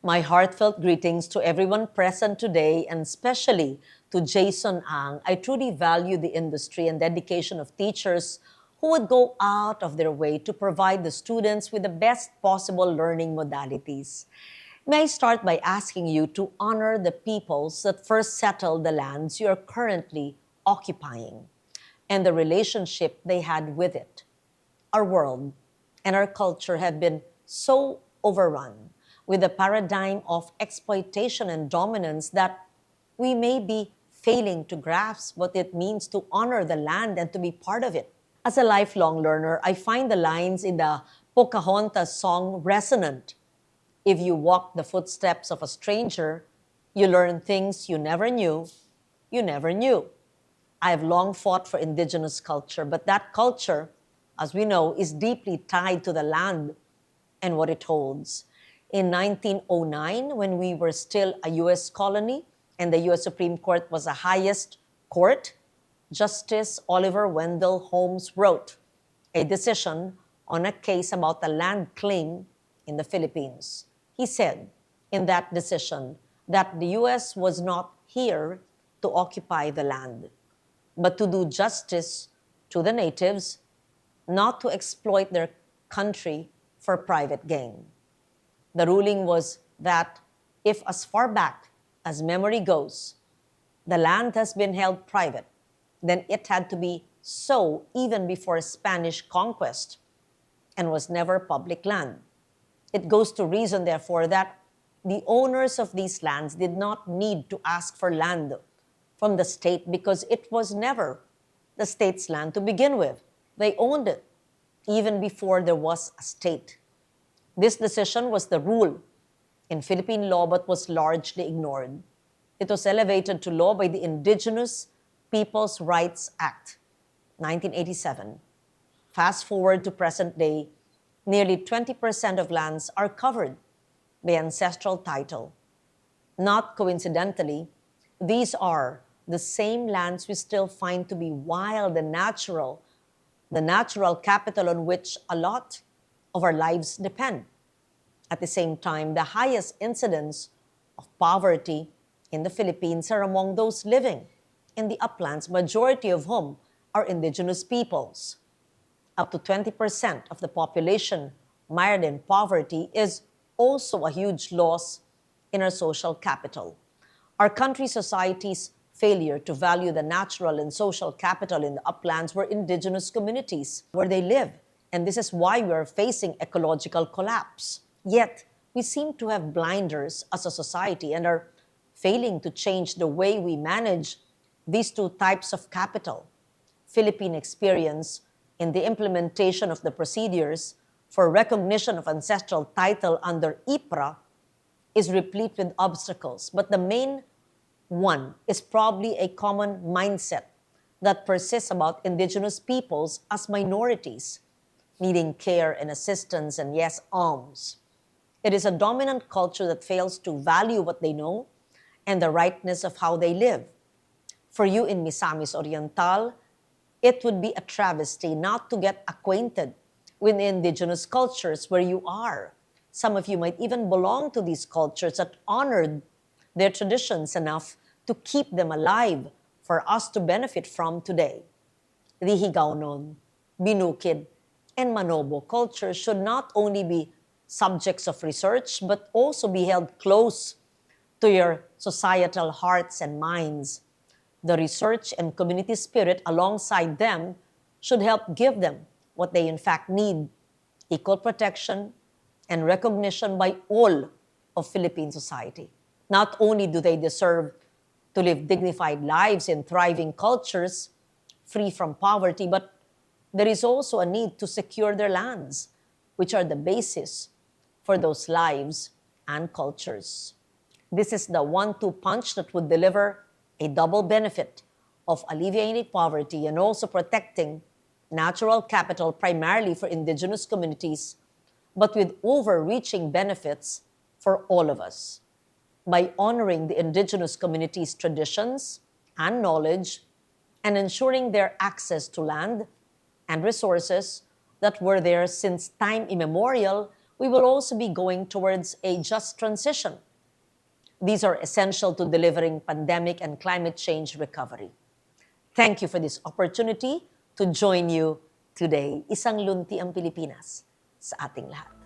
My heartfelt greetings to everyone present today, and especially to Jason Ang. I truly value the industry and dedication of teachers who would go out of their way to provide the students with the best possible learning modalities. May I start by asking you to honor the peoples that first settled the lands you are currently occupying and the relationship they had with it. Our world and our culture have been so overrun with the paradigm of exploitation and dominance that we may be failing to grasp what it means to honor the land and to be part of it. As a lifelong learner, I find the lines in the Pocahontas song resonant. If you walk the footsteps of a stranger, you learn things you never knew. I have long fought for indigenous culture, but that culture, as we know, is deeply tied to the land and what it holds. In 1909, when we were still a U.S. colony and the U.S. Supreme Court was the highest court, Justice Oliver Wendell Holmes wrote a decision on a case about a land claim in the Philippines. He said in that decision that the U.S. was not here to occupy the land, but to do justice to the natives, not to exploit their country for private gain. The ruling was that if, as far back as memory goes, the land has been held private, then it had to be so even before Spanish conquest and was never public land. It goes to reason, therefore, that the owners of these lands did not need to ask for land from the state because it was never the state's land to begin with. They owned it even before there was a state. This decision was the rule in Philippine law but was largely ignored. It was elevated to law by the Indigenous Peoples' Rights Act, 1987. Fast forward to present day, nearly 20% of lands are covered by ancestral title. Not coincidentally, these are the same lands we still find to be wild and natural, the natural capital on which a lot of our lives depend. At the same time, the highest incidence of poverty in the Philippines are among those living in the uplands, majority of whom are indigenous peoples. Up to 20% of the population mired in poverty is also a huge loss in our social capital. Our country's society's failure to value the natural and social capital in the uplands were indigenous communities where they live. And this is why we are facing ecological collapse. Yet, we seem to have blinders as a society and are failing to change the way we manage these two types of capital. Philippine experience in the implementation of the procedures for recognition of ancestral title under IPRA is replete with obstacles, but the main one is probably a common mindset that persists about indigenous peoples as minorities, needing care and assistance and, yes, alms. It is a dominant culture that fails to value what they know and the rightness of how they live. For you in Misamis Oriental, it would be a travesty not to get acquainted with indigenous cultures where you are. Some of you might even belong to these cultures that honored their traditions enough to keep them alive for us to benefit from today. The Higaonon, Binukid, and Manobo cultures should not only be subjects of research but also be held close to your societal hearts and minds. The research and community spirit alongside them should help give them what they in fact need: equal protection and recognition by all of Philippine society. Not only do they deserve to live dignified lives in thriving cultures free from poverty, but there is also a need to secure their lands, which are the basis for those lives and cultures. This is the 1-2 punch that would deliver a double benefit of alleviating poverty and also protecting natural capital primarily for indigenous communities, but with overreaching benefits for all of us. By honoring the indigenous communities' traditions and knowledge and ensuring their access to land and resources that were there since time immemorial, we will also be going towards a just transition. These are essential to delivering pandemic and climate change recovery. Thank you for this opportunity to join you today. Isang lunti ang Pilipinas sa ating lahat.